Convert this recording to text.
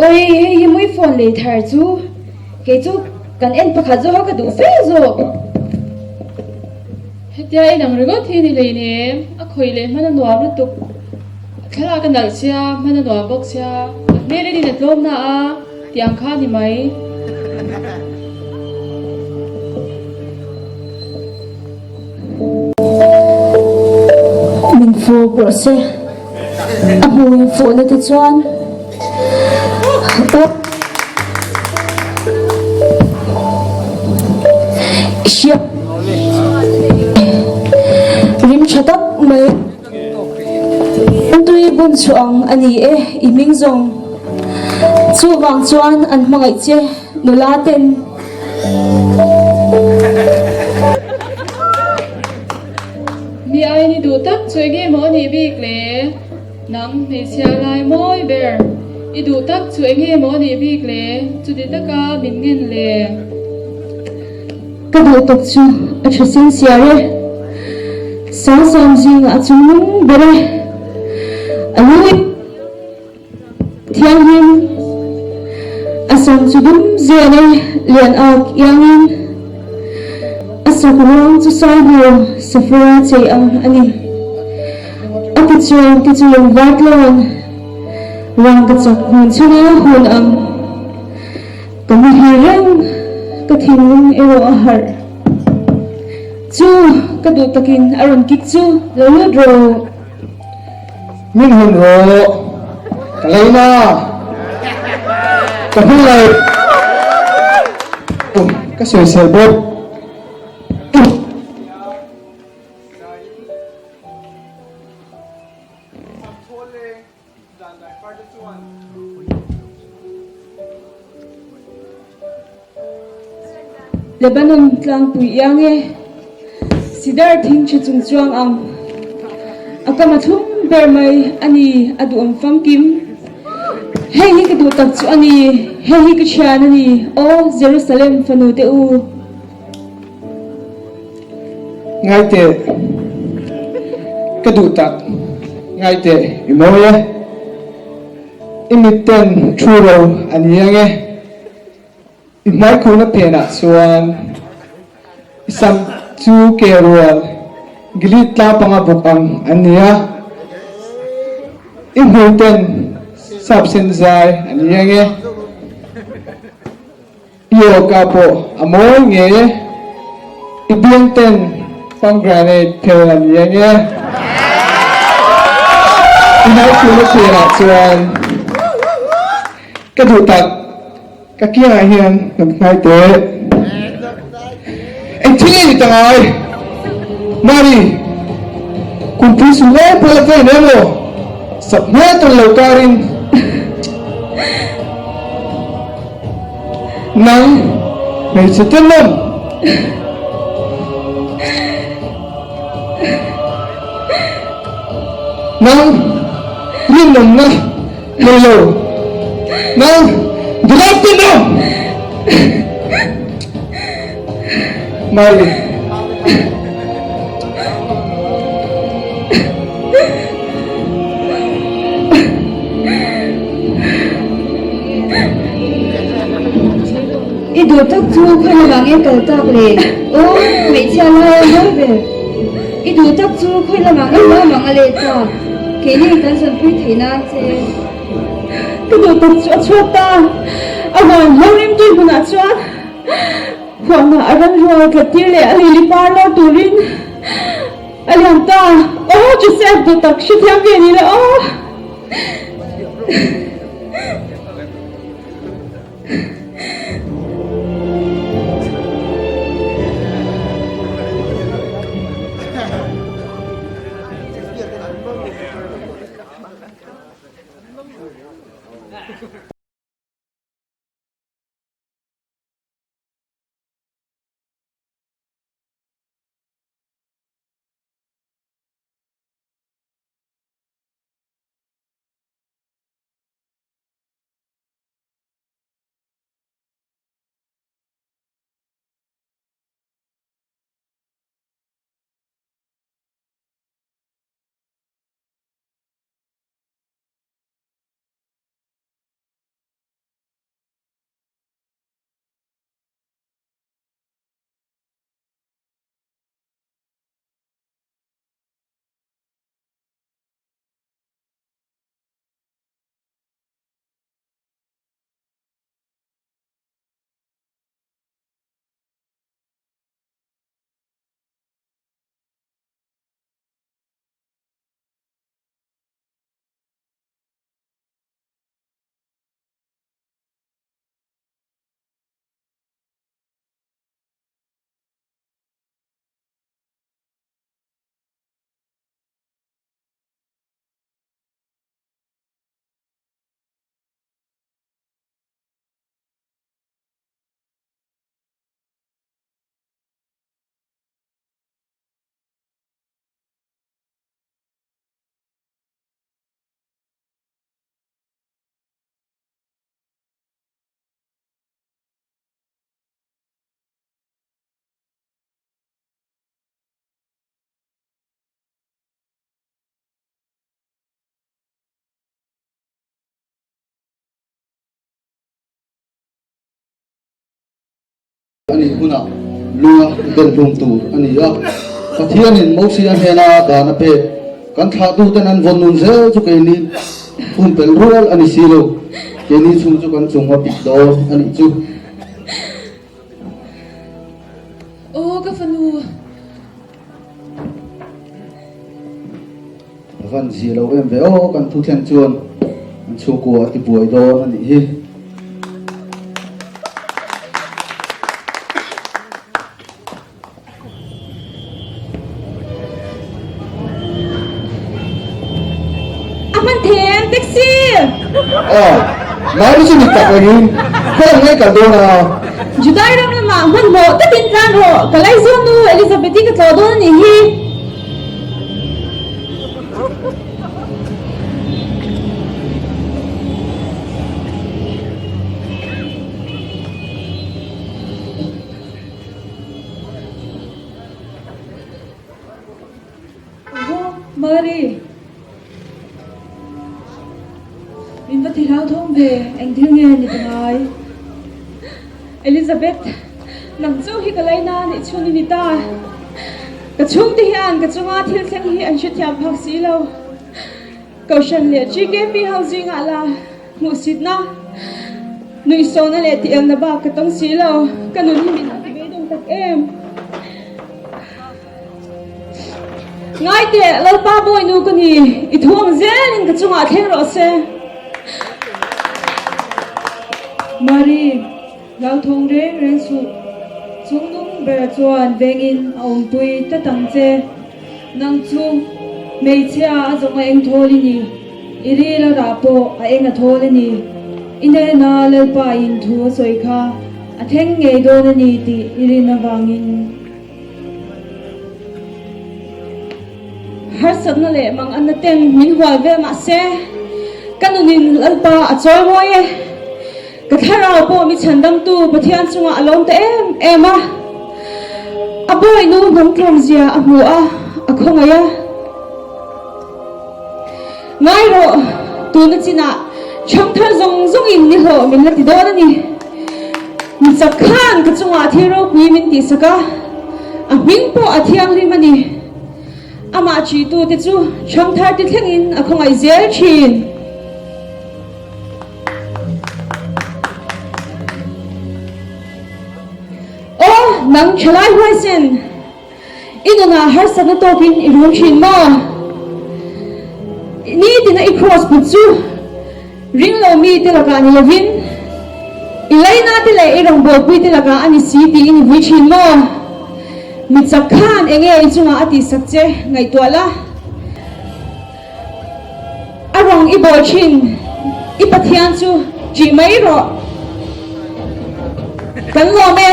ôi hi mũi phone lấy thar chú cái chú cần em bạc zo ha cái đủ phê zo tia ai nang rigot hi ni le ne a khoi le mana nuam lu tuk khala ka nal sia mana nuam bok sia me le ni na tlom na a tiang kha ni mai mình phụ của xe mình phụ là tự choan shit rim chatak mai tui bun chuang ani e iming zong chu wang chuan an mangai che nulaten mi ai ni du tak choi ge mo ni bik le nang me sia lai moi ber I du tak choi ge mo ni bik le chu di taka min ngin le cái đầu tập chu ở chỗ sinh xia re sáng sớm gì ngã chung nung bê re anh nuôi thiang hin asam chu dum zia này liền ạc yang hin asam kurang chu sai bu safra chei ang ani ati chuang vat lon rang ka chak hun chuna hun ang kamu hirang ka thingum ero ahar chu ka du takin aron kik chu lo dro min hun ro kalaina ka hulai ka soi sel bot Lebanon tlang pui yang e sidar thing che chung chuang ang akama thum ber mai ani adu om fam kim hei hi ka du tak chu ani hei hi ka chian ani o Jerusalem fanu te u ngai te ka du tak ngai te imoye imiten churo ani yang e imai khuna pena chuan isam chu kerual gilit la panga bukang ania imuten sabsen zai ania nge yo kapo amoy nge ibienten pomegranate pel ania nge imai khuna pena chuan kadutak kakia hian ngai te anh thi tang ai mari kun pi su le pala ve ne mo sab me to lo karin nang me se tenom nang rin nom na le lo nang Drop no! Mari. I du tak chu khoi la mang e kal tak le o mei chia lai ho be I du tak chu khoi la mang e lo mang ale ta ke ni kan san pui theina che cái đầu tập chuột ta à còn lâu em tôi cũng đã chuột khoảng là anh rồi thật tiếc lẽ anh đi pa lo tù linh anh làm ta ô chú xem tôi tập suy theo về đi nữa ani huna lunga den lung tu ani ya pathian in mosi an hena da na pe kan tha tu ten an von nun zel chu ke ni phun pel rual ani silo ke ni chung chu kan chung wa pik do ani chu ka fanu van zilo em ve o kan thu thian chuan an chu ko ati buai do ani hi Aman thèm taxi. Nói đi xin được tập rồi nhưng không ngay cả đồ nào. Judai ram la ma man mo ta tin tran ho kalai zon nu Elizabeth ka tlo do ni hi. Mary mình vẫn thì lao thông về anh thương nghe như thế này Elizabeth nang chu hi kalai na ni chuni ni ta. Ka chung ti hian ka chunga thil thleng hi an shutya phak si lo. Kaushan le GKP housing ala mu sit na. Nui so na le ti ang na ba ka tong si lo. Kanun hi min ti be dong tak em. Ngai te lo pa boy nu ko ni I thuam zel in ka chunga thleng ro se. Mari lao thong re ren su chung nung ber chuan vengin om pui ta tang che nang chu mei chia a zong a eng tholi ni iri la ra po a eng a tholi ni ine na le pa in thu soi kha a theng nge do na ni ti iri na wangin Har sat na le mang an na teng min hwal ve ma se. Kanunin lalpa a choi moye. Ka tharau po mi chandam tu pathian chunga alom te em a. Aboy nu ngam tlam zia a mu a khonga ya. Ngai ro tu na china chang thar zong zong in ni ho min la ti do na ni. Mi chak khan ka chunga thiro pui min ti saka. A ming po a thiang ri mani. Ama chi tu te chu chang thar ti thleng in a khongai zel thin. Nang chalai huai sen ino na har sa na tokin irung chin mo ni din na i-cross put chu ring lo mi te laka ni lovin ilay na te le irong bo pui te laka ani si ti ini vui chin mo mi chak khan enge I chunga ati sakche ngai tuala arong I bo chin I pathian chu chi mai ro kan lo me